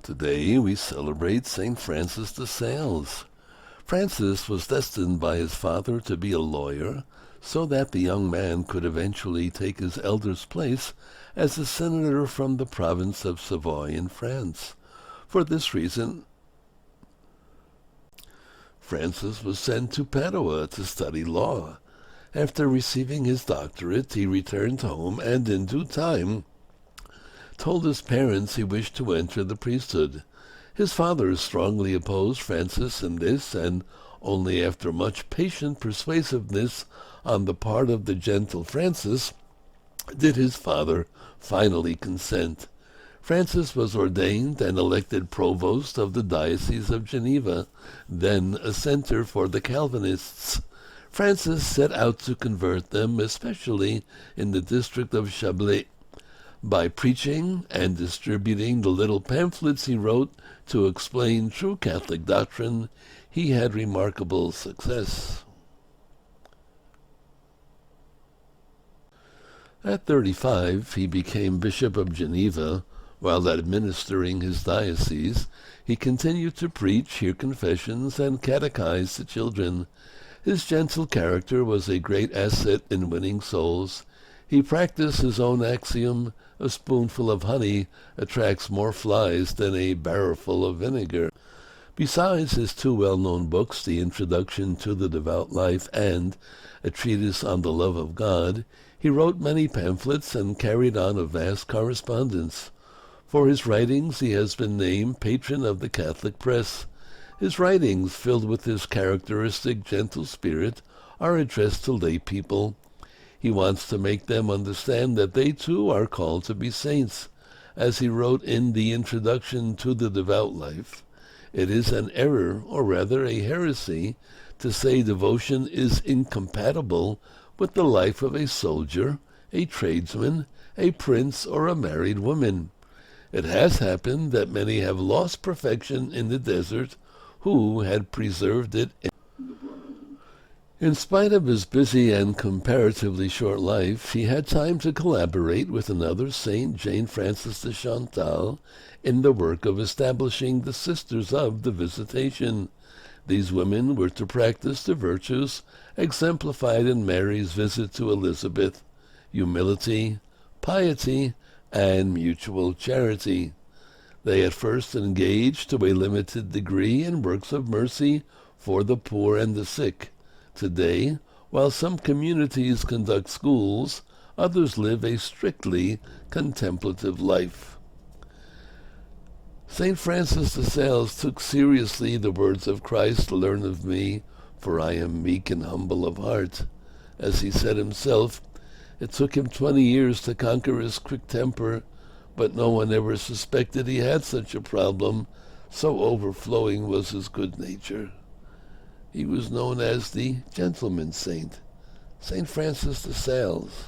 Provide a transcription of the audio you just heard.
Today we celebrate St. Francis de Sales. Francis was destined by his father to be a lawyer, so that the young man could eventually take his elder's place as a senator from the province of Savoy in France. For this reason, Francis was sent to Padua to study law. After receiving his doctorate, he returned home and, in due time, told his parents he wished to enter the priesthood. His father strongly opposed Francis in this, and only after much patient persuasiveness on the part of the gentle Francis did his father finally consent. Francis was ordained and elected provost of the Diocese of Geneva, then a center for the Calvinists. Francis set out to convert them, especially in the district of Chablais. By preaching and distributing the little pamphlets he wrote to explain true Catholic doctrine, he had remarkable success. At 35, he became Bishop of Geneva. While administering his diocese, he continued to preach, hear confessions, and catechize the children. His gentle character was a great asset in winning souls. He practiced his own axiom, a spoonful of honey attracts more flies than a barrelful of vinegar. Besides his two well-known books, The Introduction to the Devout Life and A Treatise on the Love of God, he wrote many pamphlets and carried on a vast correspondence. For his writings he has been named Patron of the Catholic Press. His writings, filled with his characteristic gentle spirit, are addressed to lay people. He wants to make them understand that they too are called to be saints. As he wrote in The Introduction to the Devout Life, it is an error, or rather a heresy, to say devotion is incompatible with the life of a soldier, a tradesman, a prince, or a married woman. It has happened that many have lost perfection in the desert who had preserved it. In spite of his busy and comparatively short life, he had time to collaborate with another saint, Jane Frances de Chantal, in the work of establishing the Sisters of the Visitation. These women were to practice the virtues exemplified in Mary's visit to Elizabeth: humility, piety, and mutual charity. They at first engaged to a limited degree in works of mercy for the poor and the sick. Today, while some communities conduct schools, others live a strictly contemplative life. St. Francis de Sales took seriously the words of Christ, "Learn of me, for I am meek and humble of heart." As he said himself, it took him 20 years to conquer his quick temper, but no one ever suspected he had such a problem, so overflowing was his good nature. He was known as the gentleman saint, St. Francis de Sales.